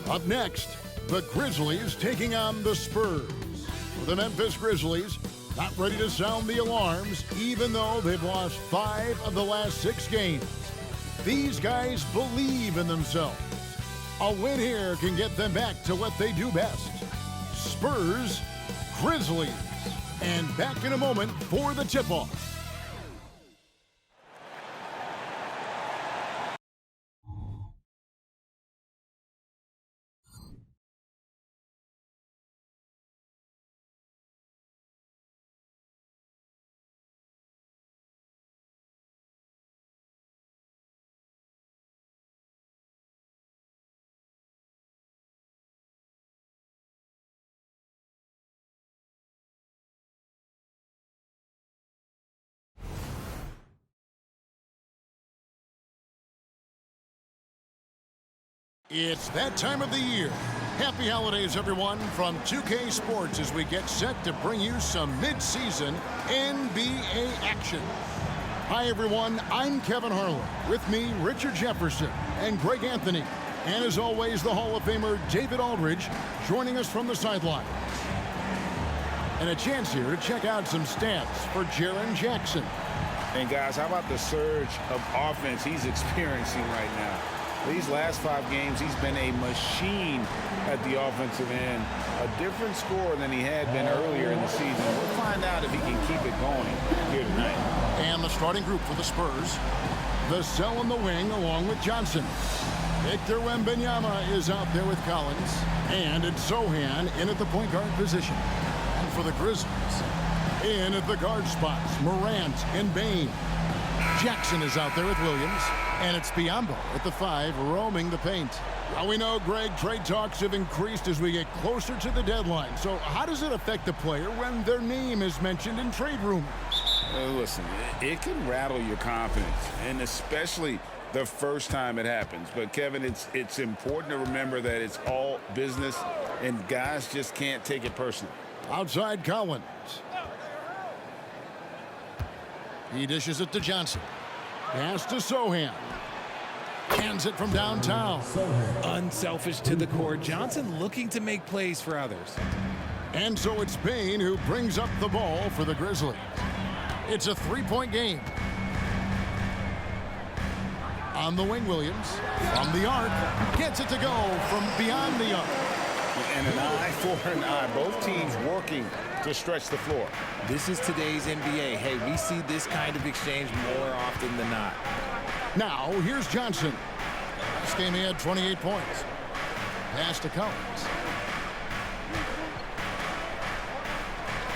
Up next, the Grizzlies taking on the Spurs. The Memphis Grizzlies not ready to sound the alarms, even though they've lost 5 of the last 6 games. These guys believe in themselves. A win here can get them back to what they do best. Spurs, Grizzlies. And back in a moment for the tip-off. It's that time of the year. Happy holidays, everyone, from 2K Sports as we get set to bring you some mid-season NBA action. Hi, everyone. I'm Kevin Harlan. With me, Richard Jefferson and Greg Anthony. And as always, the Hall of Famer David Aldridge joining us from the sideline. And a chance here to check out some stats for Jaren Jackson. And guys, how about the surge of offense he's experiencing right now? These last 5 games, he's been a machine at the offensive end. A different score than he had been earlier in the season. We'll find out if he can keep it going here tonight. And the starting group for the Spurs. The cell in the wing along with Johnson. Victor Wembanyama is out there with Collins. And it's Sohan in at the point guard position. And for the Grizzlies, in at the guard spots, Morant and Bane. Jackson is out there with Williams. And it's Biyombo at the 5, roaming the paint. Now we know, Greg, trade talks have increased as we get closer to the deadline. So how does it affect the player when their name is mentioned in trade rumors? Listen, it can rattle your confidence, and especially the first time it happens. But, Kevin, it's important to remember that it's all business, and guys just can't take it personally. Outside Collins. He dishes it to Johnson. Pass to Sohan. Hands it from downtown. Unselfish to the core. Johnson looking to make plays for others. And so it's Bane who brings up the ball for the Grizzlies. It's a 3-point game. On the wing, Williams. From the arc. Gets it to go from beyond the arc. And an eye for an eye. Both teams working to stretch the floor. This is today's NBA. Hey, we see this kind of exchange more often than not. Now, here's Johnson. This game he had 28 points. Pass to Collins.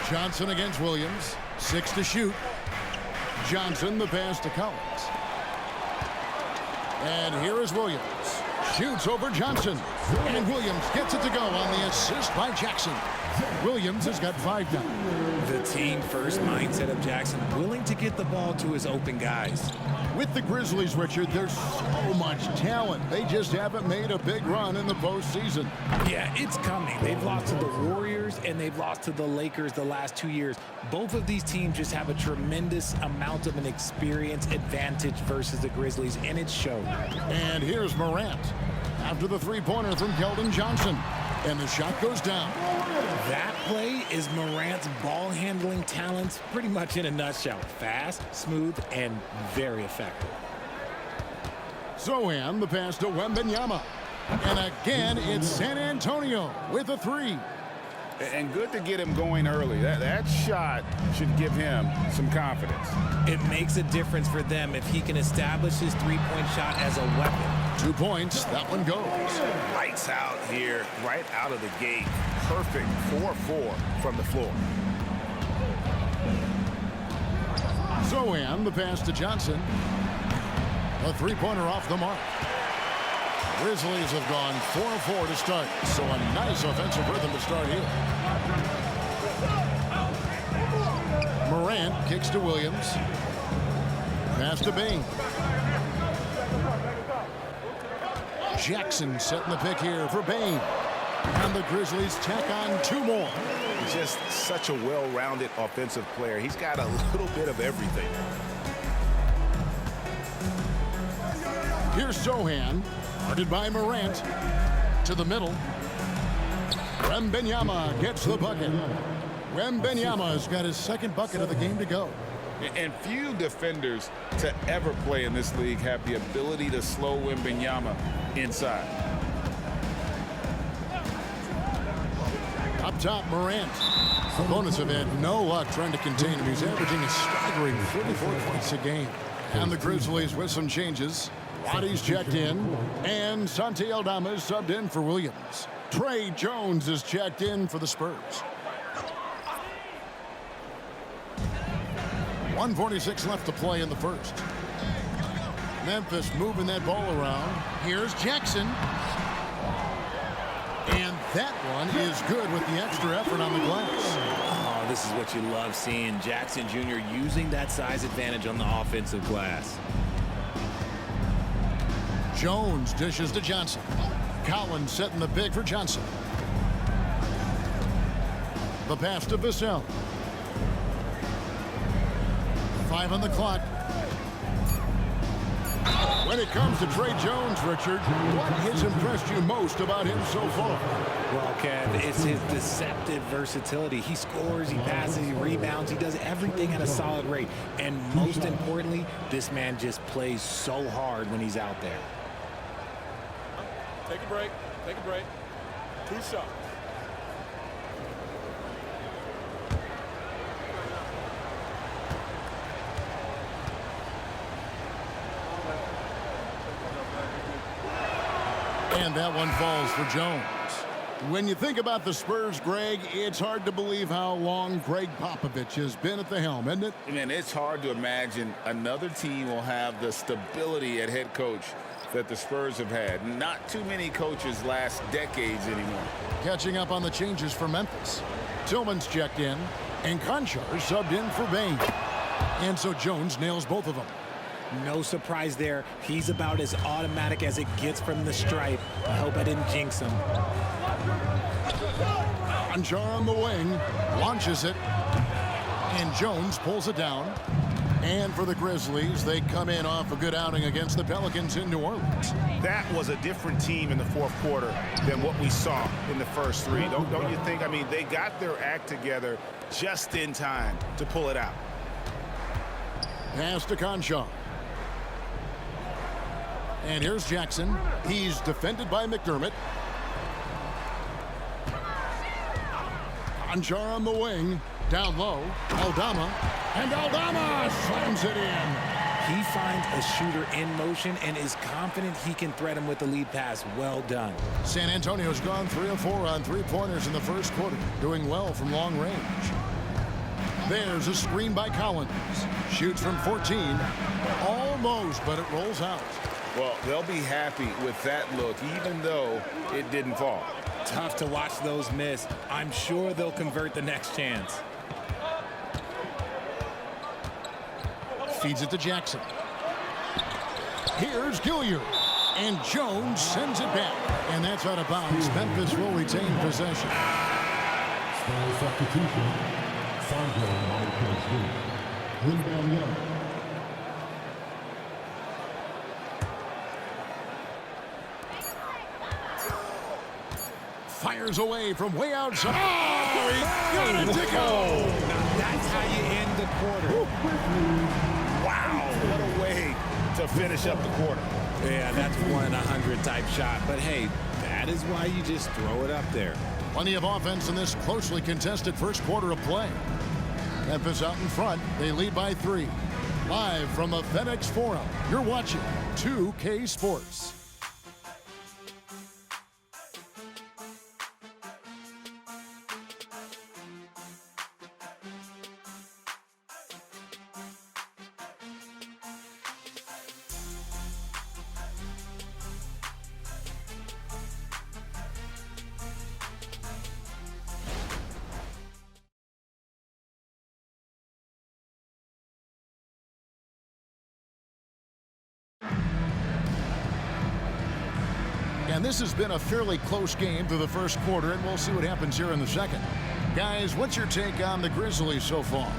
Johnson against Williams. 6 to shoot. Johnson, the pass to Collins. And here is Williams. Shoots over Johnson. And Williams gets it to go on the assist by Jackson. Williams has got 5 now. The team-first mindset of Jackson, willing to get the ball to his open guys. With the Grizzlies, Richard, there's so much talent. They just haven't made a big run in the postseason. Yeah, it's coming. They've lost to the Warriors and they've lost to the Lakers the last 2 years. Both of these teams just have a tremendous amount of an experience advantage versus the Grizzlies, and it showed. And here's Morant after the three-pointer from Keldon Johnson. And the shot goes down. That play is Morant's ball-handling talents pretty much in a nutshell. Fast, smooth, and very effective. Sohan, the pass to Wembanyama. And again, it's San Antonio with a 3. And good to get him going early. That shot should give him some confidence. It makes a difference for them if he can establish his three-point shot as a weapon. 2 points. That one goes. Lights out here, right out of the gate. Perfect 4-4 from the floor. Sohan, the pass to Johnson. A three-pointer off the mark. Grizzlies have gone 4-4 to start, so a nice offensive rhythm to start here. Morant kicks to Williams. Pass to Bane. Jackson setting the pick here for Bane. And the Grizzlies tack on 2 more. Just such a well-rounded offensive player. He's got a little bit of everything. Here's Sohan. Guarded by Morant. To the middle. Wembanyama gets the bucket. Wembanyama's got his second bucket of the game to go. And few defenders to ever play in this league have the ability to slow Wembanyama inside. Up top, Morant. Opponents have had no luck trying to contain him. He's averaging a staggering 44 points a game. And the Grizzlies with some changes. Waddy's checked in, and Santi Aldama is subbed in for Williams. Trey Jones is checked in for the Spurs. 1:46 left to play in the first. Memphis moving that ball around. Here's Jackson. And that one is good with the extra effort on the glass. Oh, this is what you love seeing. Jackson Jr. using that size advantage on the offensive glass. Jones dishes to Johnson. Collins setting the big for Johnson. The pass to Vassell. 5 on the clock. When it comes to Trey Jones, Richard, what has impressed you most about him so far? Well, Kev, it's his deceptive versatility. He scores, he passes, he rebounds, he does everything at a solid rate. And most importantly, this man just plays so hard when he's out there. Take a break. Take a break. 2 shots. And that one falls for Jones. When you think about the Spurs, Greg, it's hard to believe how long Greg Popovich has been at the helm, isn't it? Man, it's hard to imagine another team will have the stability at head coach that the Spurs have had. Not too many coaches last decades anymore. Catching up on the changes for Memphis. Tillman's checked in, and Conchar subbed in for Bain. And so Jones nails both of them. No surprise there. He's about as automatic as it gets from the stripe. I hope I didn't jinx him. Conchar on the wing, launches it, and Jones pulls it down. And for the Grizzlies, they come in off a good outing against the Pelicans in New Orleans. That was a different team in the fourth quarter than what we saw in the first three. Don't you think? I mean, they got their act together just in time to pull it out. Pass to Conchar. And here's Jackson. He's defended by McDermott. Conchar on the wing. Down low. Aldama. And Aldama slams it in. He finds a shooter in motion and is confident he can threat him with the lead pass. Well done. San Antonio's gone 3 of 4 on three-pointers in the first quarter. Doing well from long range. There's a screen by Collins. Shoots from 14. Almost, but it rolls out. Well, they'll be happy with that look, even though it didn't fall. Tough to watch those miss. I'm sure they'll convert the next chance. Feeds it to Jackson. Here's Gilliard. And Jones sends it back. And that's out of bounds. Memphis will retain possession. Spurs substitution. Sandro on the coach. Rebound Young. Fires away from way outside. Oh, he got it to go. Now that's how you end the quarter. Wow, what a way to finish up the quarter. Yeah, that's 1 in 100 type shot. But hey, that is why you just throw it up there. Plenty of offense in this closely contested first quarter of play. Memphis out in front. They lead by 3. Live from the FedEx Forum, you're watching 2K Sports. And this has been a fairly close game through the first quarter, and we'll see what happens here in the second. Guys, what's your take on the Grizzlies so far?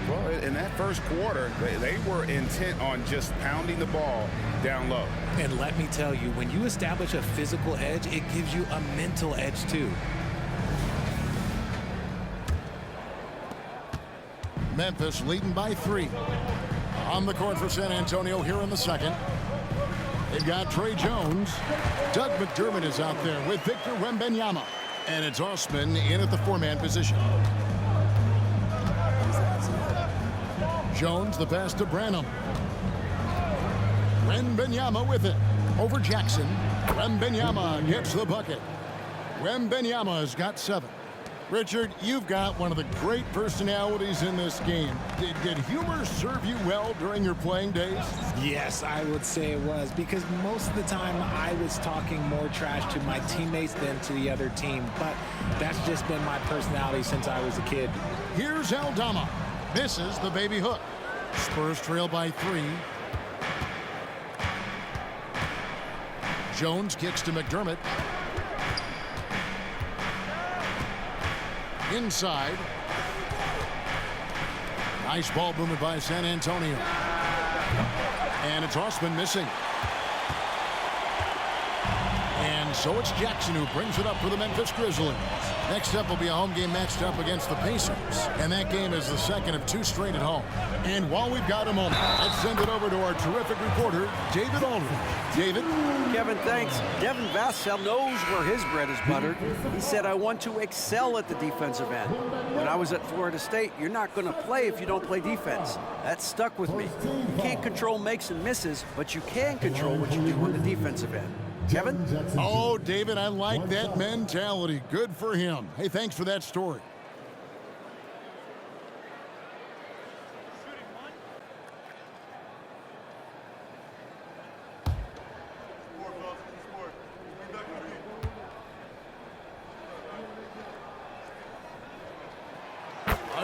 Well, in that first quarter, they were intent on just pounding the ball down low. And let me tell you, when you establish a physical edge, it gives you a mental edge too. Memphis leading by 3. On the court for San Antonio here in the second. They've got Trey Jones. Doug McDermott is out there with Victor Wembanyama. And it's Osman in at the 4-man position. Jones, the pass to Branham. Wembanyama with it. Over Jackson. Wembanyama gets the bucket. Wembanyama has got 7. Richard, you've got one of the great personalities in this game. Did humor serve you well during your playing days? Yes, I would say it was, because most of the time I was talking more trash to my teammates than to the other team. But that's just been my personality since I was a kid. Here's Aldama. Misses the baby hook. Spurs trail by 3. Jones kicks to McDermott. Inside. Nice ball movement by San Antonio. And it's Osman missing. And so it's Jackson who brings it up for the Memphis Grizzlies. Next up will be a home game matched up against the Pacers. And that game is the second of 2 straight at home. And while we've got a moment, let's send it over to our terrific reporter, David Aldridge. David? Kevin, thanks. Devin Vassell knows where his bread is buttered. He said, I want to excel at the defensive end. When I was at Florida State, you're not going to play if you don't play defense. That stuck with me. You can't control makes and misses, but you can control what you do on the defensive end. Kevin? Oh, David, I like that mentality. Good for him. Hey, thanks for that story.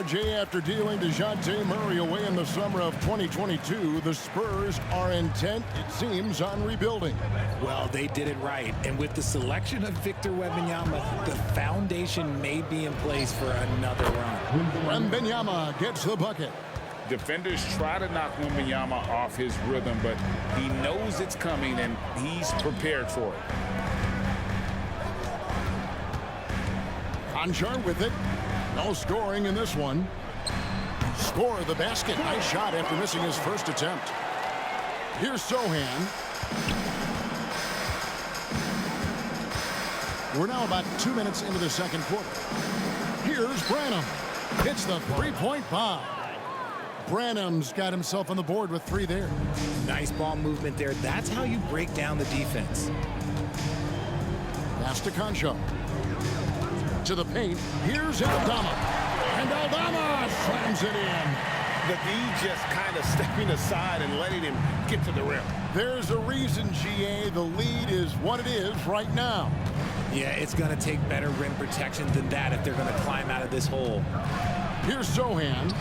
Jay, after dealing DeJounte Murray away in the summer of 2022, the Spurs are intent, it seems, on rebuilding. Well, they did it right. And with the selection of Victor Wembanyama, the foundation may be in place for another run. Wembanyama gets the bucket. Defenders try to knock Wembanyama off his rhythm, but he knows it's coming and he's prepared for it. Conchar with it. No scoring in this one. Score the basket. Nice shot after missing his first attempt. Here's Sohan. We're now about 2 minutes into the second quarter. Here's Branham. Hits the three-point bomb. Branham's got himself on the board with 3 there. Nice ball movement there. That's how you break down the defense. Pass to Concho. To the paint. Here's Aldama. And Aldama slams it in. The D just kind of stepping aside and letting him get to the rim. There's a reason, GA. The lead is what it is right now. Yeah, it's going to take better rim protection than that if they're going to climb out of this hole. Here's Sohan.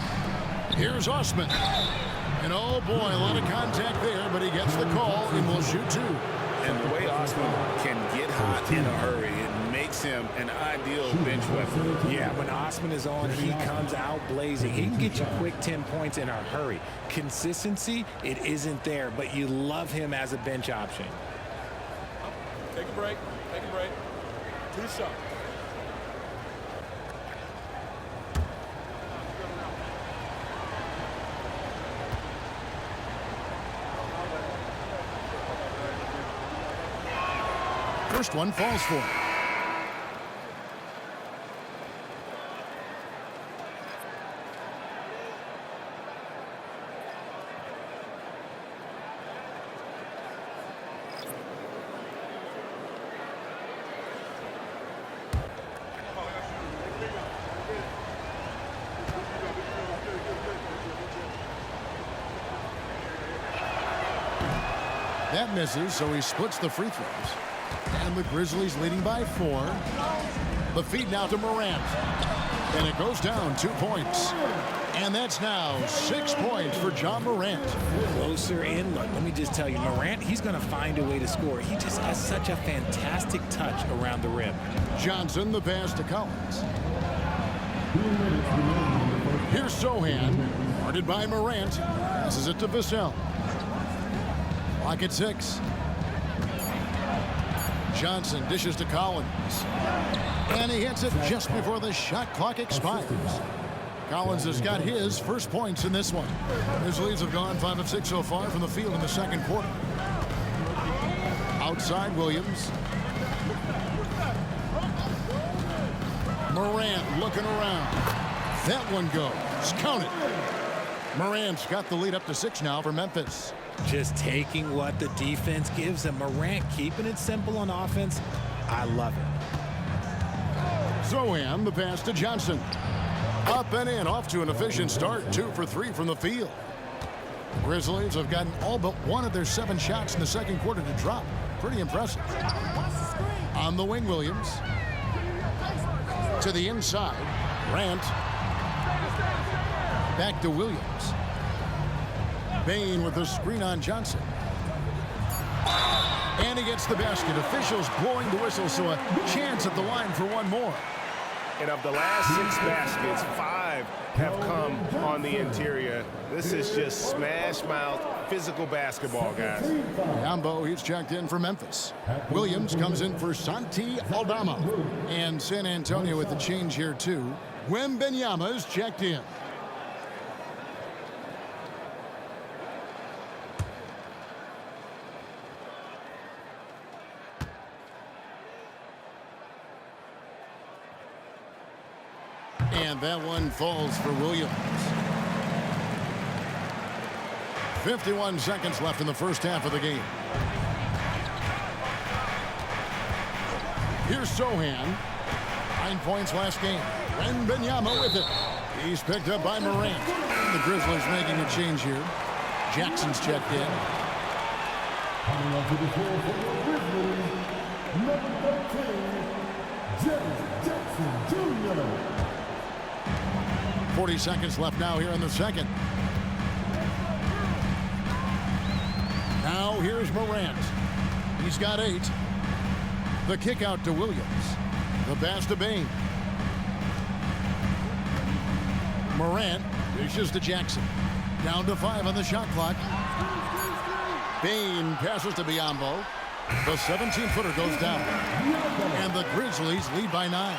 Here's Osman. And oh boy, a lot of contact there, but he gets the call and will shoot 2. And the way Osman can get hot in a hurry, it makes him an ideal bench weapon. Yeah, when Osman is on, he comes out blazing. He can get you quick 10 points in a hurry. Consistency, it isn't there, but you love him as a bench option. Take a break. Take a break. 2 shots. First one falls for him. That misses, so he splits the free throws. And the Grizzlies leading by 4. The feed now to Morant. And it goes down 2 points. And that's now 6 points for John Morant. Closer in. Look, let me just tell you, Morant, he's going to find a way to score. He just has such a fantastic touch around the rim. Johnson, the pass to Collins. Here's Sohan, guarded by Morant. Passes it to Vassell. Clock at 6. Johnson dishes to Collins. And he hits it just before the shot clock expires. Collins has got his first points in this one. Grizzlies have gone 5 of 6 so far from the field in the second quarter. Outside Williams. Morant looking around. That one goes. Count it. Morant's got the lead up to 6 now for Memphis. Just taking what the defense gives him. Morant keeping it simple on offense. I love it. Zohan, the pass to Johnson. Up and in, off to an efficient start. 2 for 3 from the field. The Grizzlies have gotten all but 1 of their 7 shots in the second quarter to drop. Pretty impressive. On the wing, Williams. To the inside. Grant. Back to Williams. Bain with the screen on Johnson. And he gets the basket. Officials blowing the whistle, so a chance at the line for one more. And of the last 6 baskets, 5 have come on the interior. This is just smash mouth physical basketball, guys. Yambo, he's checked in for Memphis. Williams comes in for Santi Aldama. And San Antonio with the change here, too. Wembanyama's checked in. And that one falls for Williams. 51 seconds left in the first half of the game. Here's Sohan. 9 points last game. Wembanyama with it. He's picked up by Morant. The Grizzlies making a change here. Jackson's checked in. Coming onto the floor for the Grizzlies, number 13, James Jackson Jr. 40 seconds left now here in the second. Now here's Morant. He's got 8. The kick out to Williams. The pass to Bain. Morant dishes to Jackson. Down to 5 on the shot clock. Bain passes to Biyombo. The 17-footer goes down. And the Grizzlies lead by 9.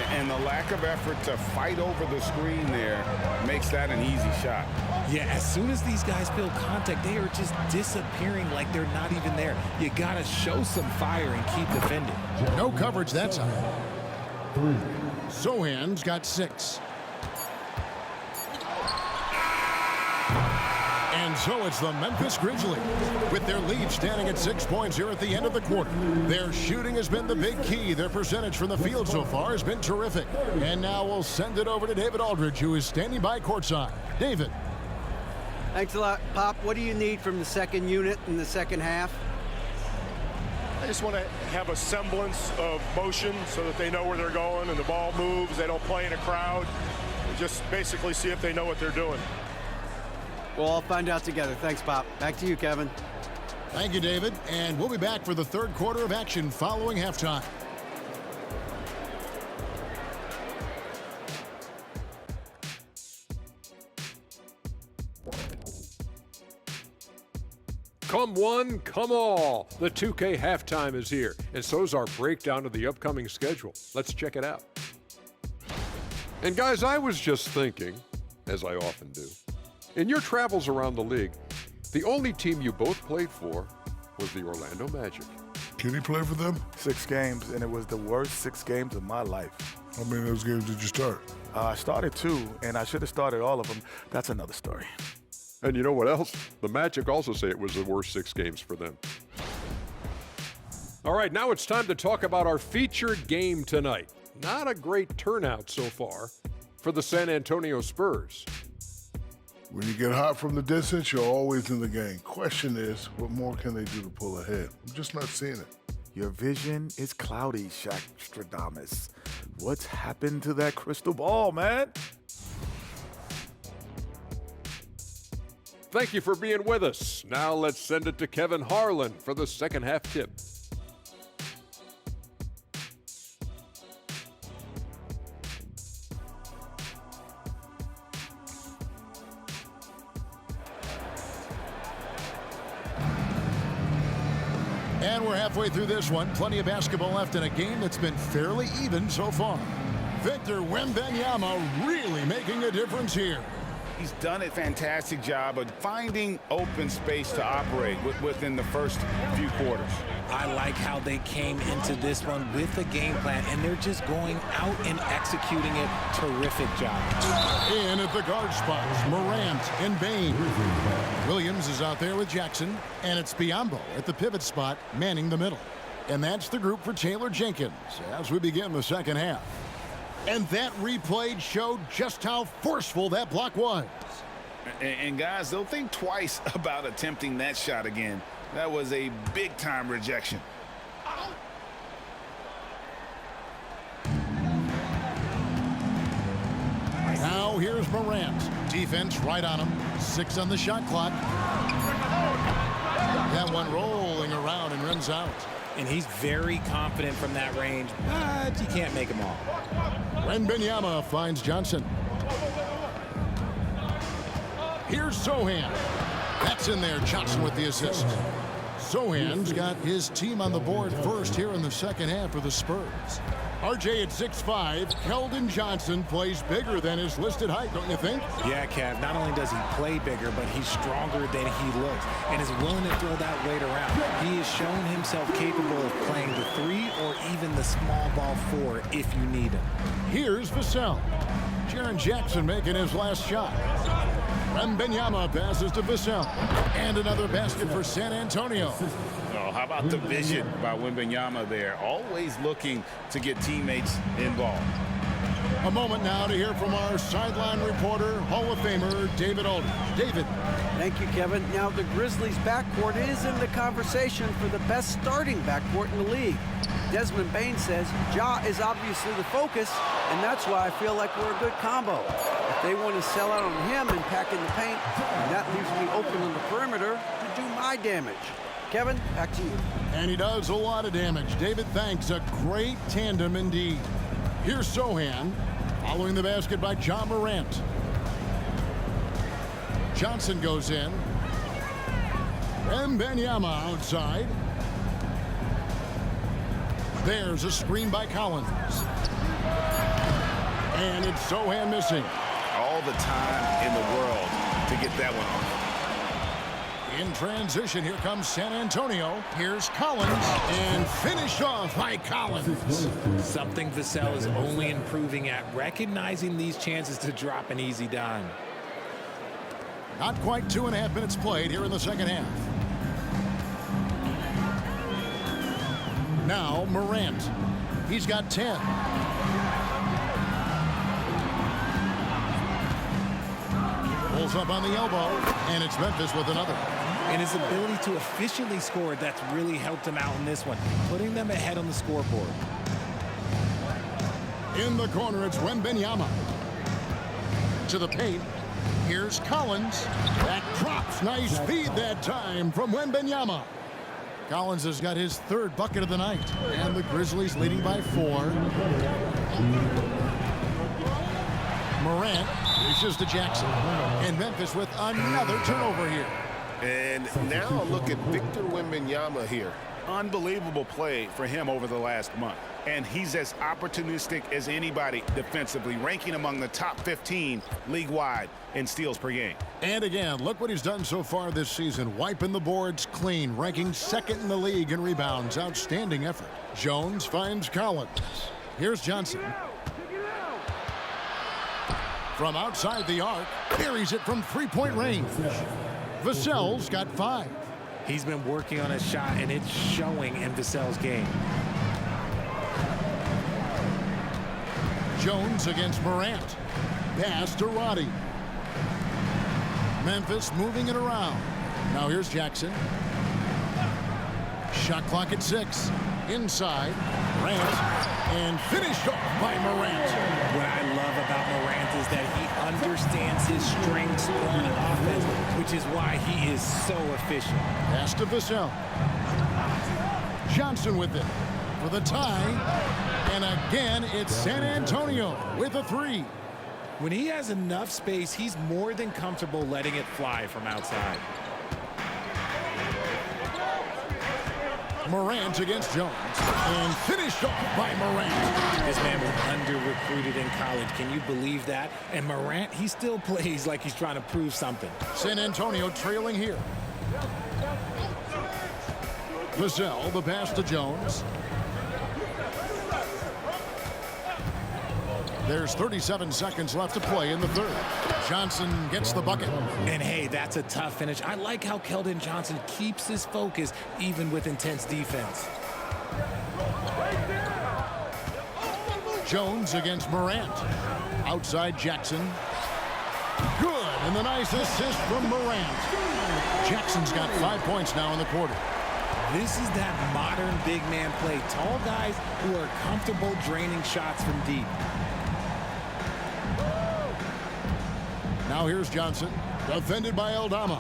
And the lack of effort to fight over the screen there makes that an easy shot. Yeah, as soon as these guys feel contact, they are just disappearing like they're not even there. You got to show some fire and keep defending. No coverage that time. 3. Sohan's got 6. And so it's the Memphis Grizzlies with their lead standing at 6 points here at the end of the quarter. Their shooting has been the big key. Their percentage from the field so far has been terrific. And now we'll send it over to David Aldridge, who is standing by courtside. David. Thanks a lot, Pop. What do you need from the second unit in the second half? I just want to have a semblance of motion so that they know where they're going and the ball moves. They don't play in a crowd. Just basically see if they know what they're doing. We'll all find out together. Thanks, Pop. Back to you, Kevin. Thank you, David. And we'll be back for the third quarter of action following halftime. Come one, come all. The 2K halftime is here, and so's our breakdown of the upcoming schedule. Let's check it out. And guys, I was just thinking, as I often do, in your travels around the league, the only team you both played for was the Orlando Magic. Can he play for them? 6 games, and it was the worst 6 games of my life. How many of those games did you start? I started 2, and I should have started all of them. That's another story. And you know what else? The Magic also say it was the worst 6 games for them. All right, now it's time to talk about our featured game tonight. Not a great turnout so far for the San Antonio Spurs. When you get hot from the distance, you're always in the game. Question is, what more can they do to pull ahead? I'm just not seeing it. Your vision is cloudy, Shaqstradamus. What's happened to that crystal ball, man? Thank you for being with us. Now let's send it to Kevin Harlan for the second half tip. And we're halfway through this one. Plenty of basketball left in a game that's been fairly even so far. Victor Wembanyama really making a difference here. He's done a fantastic job of finding open space to operate within the first few quarters. I like how they came into this one with a game plan, and they're just going out and executing it. Terrific job. In at the guard spots, Morant and Bain. Williams is out there with Jackson, and it's Biyombo at the pivot spot, manning the middle. And that's the group for Taylor Jenkins as we begin the second half. And that replay showed just how forceful that block was. And guys, they'll think twice about attempting that shot again. That was a big-time rejection. Now here's Morant. Defense right on him. 6 on the shot clock. That one rolling around and runs out. And he's very confident from that range, but you can't make them all. Wembanyama finds Johnson. Here's Sohan. That's in there. Johnson with the assist. Sohan's got his team on the board first here in the second half for the Spurs. RJ at 6'5", Keldon Johnson plays bigger than his listed height, don't you think? Yeah, Kev, not only does he play bigger, but he's stronger than he looks and is willing to throw that weight around. He has shown himself capable of playing the 3 or even the small ball 4 if you need him. Here's Vassell. Jaren Jackson making his last shot. Wembanyama passes to Vassell. And another basket for San Antonio. Oh, how about the vision by Wembanyama there? Always looking to get teammates involved. A moment now to hear from our sideline reporter, Hall of Famer David Aldridge. David. Thank you, Kevin. Now the Grizzlies backcourt is in the conversation for the best starting backcourt in the league. Desmond Bain says Ja is obviously the focus, and that's why I feel like we're a good combo. If they want to sell out on him and pack in the paint, that leaves me open on the perimeter to do my damage. Kevin, back to you. And he does a lot of damage. David, thanks. A great tandem indeed. Here's Sohan, following the basket by Ja Morant. Johnson goes in. Wembanyama outside. There's a screen by Collins. And it's Sohan missing. All the time in the world to get that one off. In transition, here comes San Antonio. Here's Collins, and finished off by Collins. Something Vassell is only improving at, recognizing these chances to drop an easy dime. Not quite 2.5 minutes played here in the second half. Now Morant. He's got 10. Pulls up on the elbow, and it's Memphis with another. And his ability to efficiently score, that's really helped him out in this one, putting them ahead on the scoreboard. In the corner, it's Wembanyama. To the paint. Here's Collins. That drops. Nice feed that time from Wembanyama. Collins has got his 3rd bucket of the night. And the Grizzlies leading by 4. Morant reaches to Jackson. And Memphis with another turnover here. And now a look at Victor Wembanyama here. Unbelievable play for him over the last month. And he's as opportunistic as anybody defensively, ranking among the top 15 league-wide in steals per game. And again, look what he's done so far this season. Wiping the boards clean, ranking 2nd in the league in rebounds. Outstanding effort. Jones finds Collins. Here's Johnson. From outside the arc, buries it from 3-point range. Vassell's got 5. He's been working on his shot, and it's showing in Vassell's game. Jones against Morant. Pass to Roddy. Memphis moving it around. Now here's Jackson. Shot clock at 6. Inside. Morant. And finished off by Morant. What I love about Morant is that he understands his strengths on offense, which is why he is so efficient. Pass to Vassell. Johnson with it for the tie. And again, it's San Antonio with a 3. When he has enough space, he's more than comfortable letting it fly from outside. Morant against Jones. And finished off by Morant. This man was under-recruited in college. Can you believe that? And Morant, he still plays like he's trying to prove something. San Antonio trailing here. Vassell, the pass to Jones. There's 37 seconds left to play in the third. Johnson gets the bucket. And hey, that's a tough finish. I like how Keldon Johnson keeps his focus even with intense defense. Jones against Morant. Outside Jackson. Good, and the nice assist from Morant. Jackson's got 5 points now in the quarter. This is that modern big man play. Tall guys who are comfortable draining shots from deep. Now here's Johnson, defended by Aldama.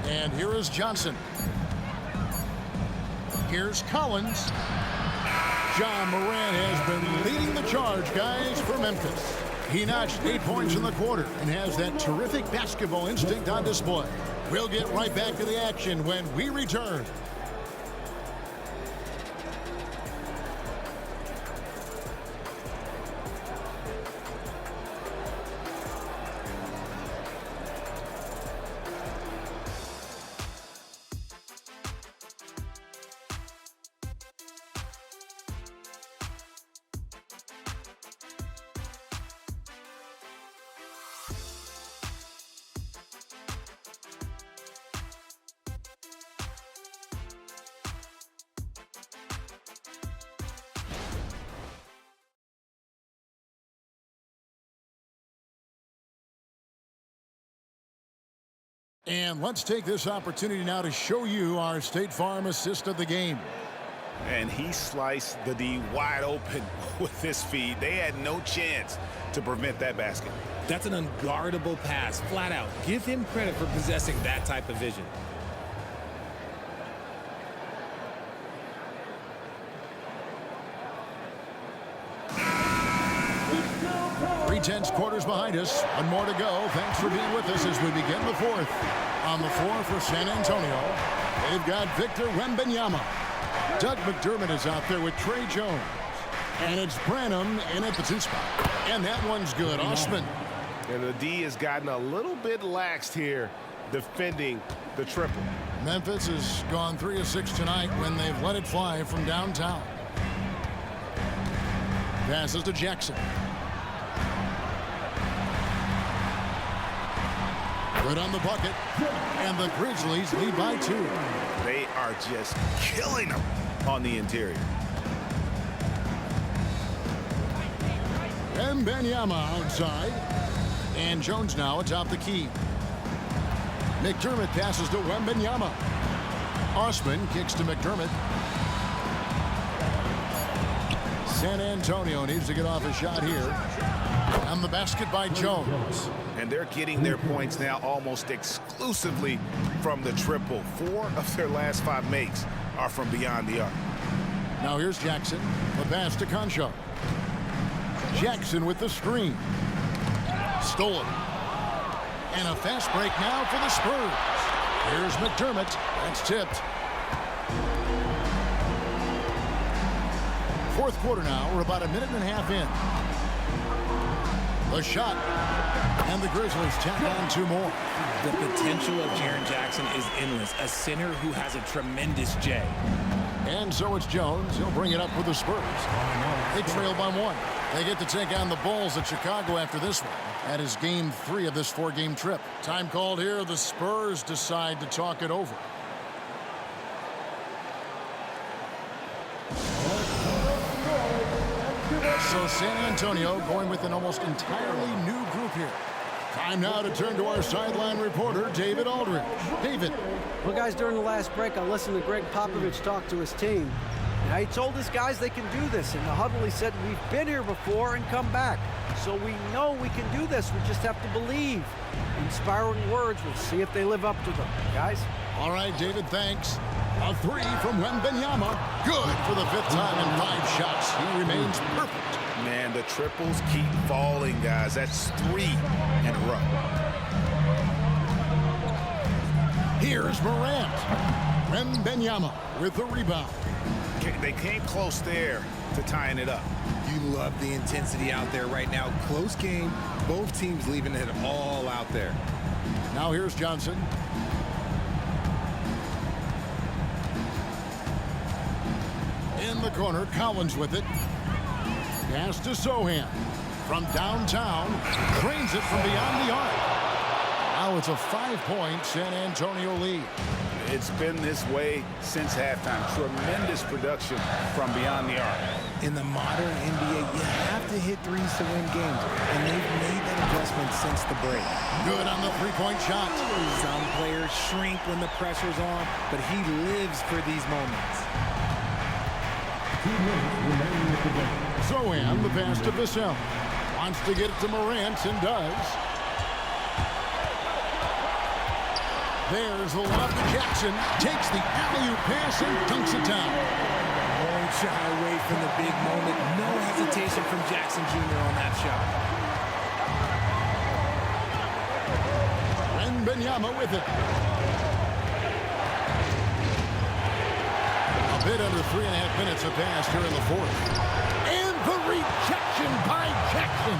And here is Johnson. Here's Collins. John Morant has been leading the charge, guys, for Memphis. He notched 8 points in the quarter and has that terrific basketball instinct on display. We'll get right back to the action when we return. And let's take this opportunity now to show you our State Farm assist of the game. And he sliced the D wide open with his feed. They had no chance to prevent that basket. That's an unguardable pass, flat out. Give him credit for possessing that type of vision. Three-tenths quarters behind us. One more to go. Thanks for being with us as we begin the fourth. On the floor for San Antonio, they've got Victor Wembanyama. Doug McDermott is out there with Trey Jones. And it's Branham in at the 2 spot. And that one's good. Osman. And the D has gotten a little bit laxed here defending the triple. Memphis has gone 3 of 6 tonight when they've let it fly from downtown. Passes to Jackson. Good on the bucket, and the Grizzlies lead by 2. They are just killing them on the interior. Wembanyama outside, and Jones now atop the key. McDermott passes to Wembanyama. Osman kicks to McDermott. San Antonio needs to get off a shot here. And the basket by Jones. And they're getting their points now almost exclusively from the triple. 4 of their last 5 makes are from beyond the arc. Now here's Jackson. The pass to Concho. Jackson with the screen. Stolen. And a fast break now for the Spurs. Here's McDermott. That's tipped. Fourth quarter now. We're about a minute and a half in. The shot. And the Grizzlies tack on 2 more. The potential of Jaren Jackson is endless. A center who has a tremendous J. And so it's Jones. He'll bring it up for the Spurs. They trail by 1. They get to take on the Bulls at Chicago after this one. That is game 3 of this 4-game trip. Time called here. The Spurs decide to talk it over. So San Antonio going with an almost entirely new group here. Time now to turn to our sideline reporter, David Aldridge. David. Well, guys, during the last break, I listened to Greg Popovich talk to his team. Now, he told his guys they can do this. In the huddle, he said, we've been here before and come back. So we know we can do this. We just have to believe. Inspiring words. We'll see if they live up to them. Guys? All right, David, thanks. A 3 from Wembanyama. Good for the 5th time in 5 shots. He remains perfect. Man, the triples keep falling, guys. That's 3 in a row. Here's Morant. Wembanyama with the rebound. They came close there to tying it up. You love the intensity out there right now. Close game. Both teams leaving it all out there. Now here's Johnson. In the corner, Collins with it. Pass to Sohan. From downtown, drains it from beyond the arc. Now it's a 5-point San Antonio lead. It's been this way since halftime. Tremendous production from beyond the arc. In the modern NBA, you have to hit threes to win games, and they've made that adjustment since the break. Good on the three-point shot. Some players shrink when the pressure's on, but he lives for these moments. Sohan, the pass to Vassell. Wants to get it to Morant and does. There's the lob to Jackson. Takes the alley-oop pass and dunks it down. Won't shy away from the big moment. No hesitation from Jackson Jr. on that shot. Wembanyama with it. A bit under 3.5 minutes have passed here in the fourth. And the rejection by Jackson.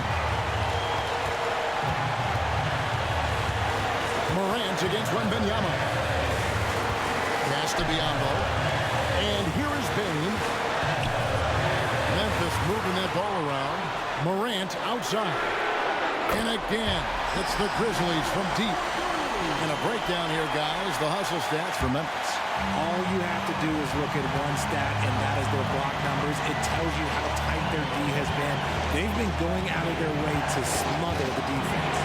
Morant against Wembanyama. Pass to Biyombo. And here is Bain. Memphis moving that ball around. Morant outside. And again, it's the Grizzlies from deep. And a breakdown here, guys. The hustle stats for Memphis. All you have to do is look at one stat, and that is their block numbers. It tells you how tight their D has been. They've been going out of their way to smother the defense.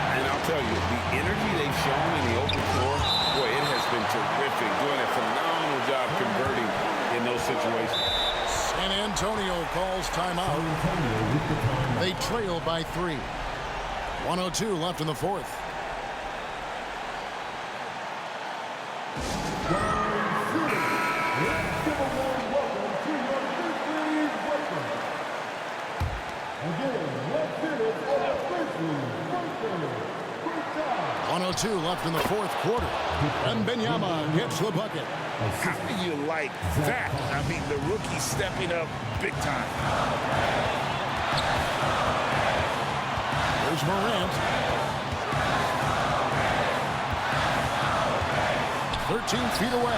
And I'll tell you, the energy they've shown in the open floor, boy, it has been terrific. Doing a phenomenal job converting in those situations. San Antonio calls timeout. They trail by 3. 1:02 left in the fourth. Let's give a warm welcome to your Grizzlies welcome. Again, let's hit it for the Grizzlies. 1:02 left in the fourth quarter. Wembanyama hits the bucket. How do you like that? I mean, the rookie stepping up big time. Here's Morant. 13 feet away.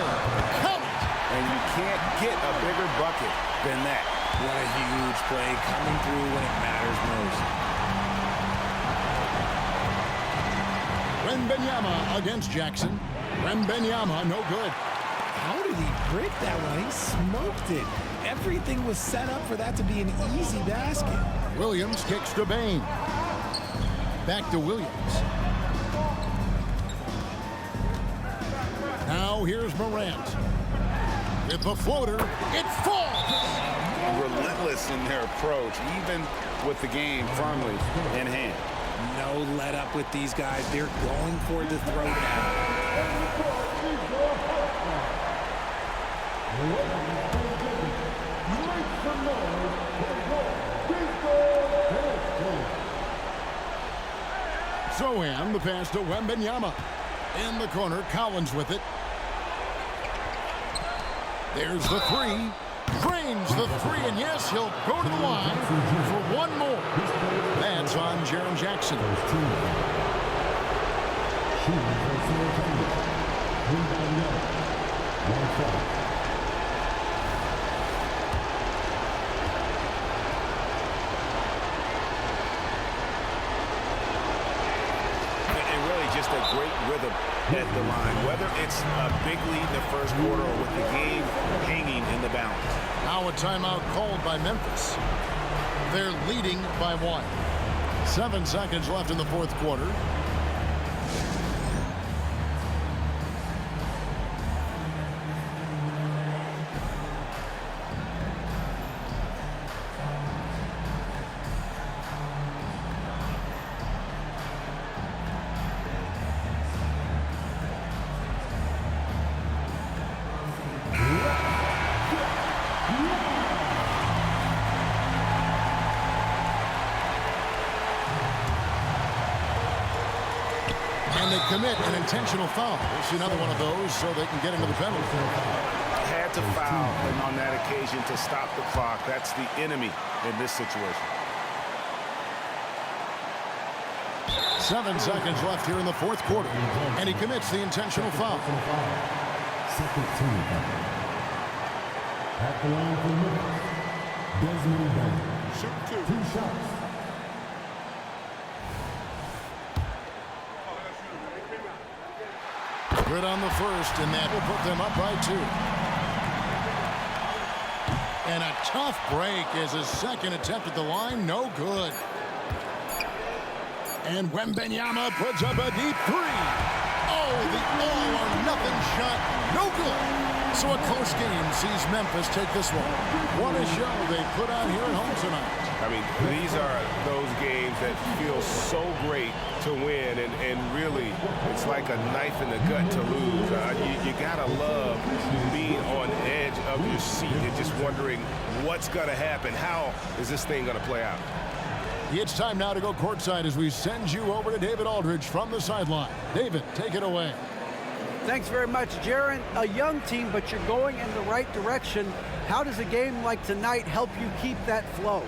Count it! And you can't get a bigger bucket than that. What a huge play coming through when it matters most. Wembanyama against Jackson. Wembanyama, no good. How did he break that one? He smoked it. Everything was set up for that to be an easy basket. Williams kicks to Bain. Back to Williams. Now here's Morant. With the floater, it falls! Relentless in their approach, even with the game firmly in hand. No let up with these guys. They're going for the throwdown. Sohan, the pass to Wembanyama. In the corner, Collins with it. There's the three. Drains the three, and yes, he'll go to the line for one more. That's on Jaren Jackson. And really just a great rhythm at the line, whether it's a big lead in the first quarter or with the game hanging in the balance. Now a timeout called by Memphis. They're leading by 1. 7 seconds left in the fourth quarter. And they commit an intentional foul. We'll see another one of those so they can get into the penalty. Had to foul on that occasion to stop the clock. That's the enemy in this situation. 7 seconds left here in the fourth quarter. And he commits the intentional foul. Second team. At the line for Memphis, Desmond Bain. Shoot 2. 2 shots. Good on the first, and that will put them up by 2. And a tough break as his second attempt at the line, no good. And Wembanyama puts up a deep 3. Oh, the all-or-nothing shot, no good. So a close game sees Memphis take this one. What a show they put on here at home tonight. I mean, these are those games that feel so great to win, and really, it's like a knife in the gut to lose. You gotta love being on the edge of your seat and just wondering what's gonna happen. How is this thing gonna play out? It's time now to go courtside as we send you over to David Aldridge from the sideline. David, take it away. Thanks very much, Jaron. A young team, but you're going in the right direction. How does a game like tonight help you keep that flow?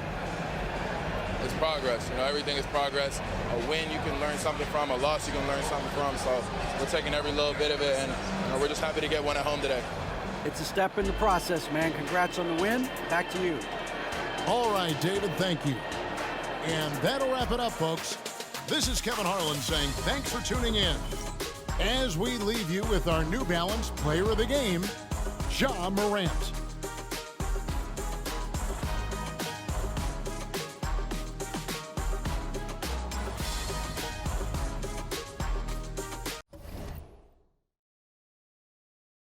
It's progress. You know, everything is progress. A win you can learn something from, a loss you can learn something from. So we're taking every little bit of it, and we're just happy to get one at home today. It's a step in the process, man. Congrats on the win. Back to you. All right, David, thank you. And that'll wrap it up, folks. This is Kevin Harlan saying thanks for tuning in. As we leave you with our New Balance Player of the Game, Ja Morant.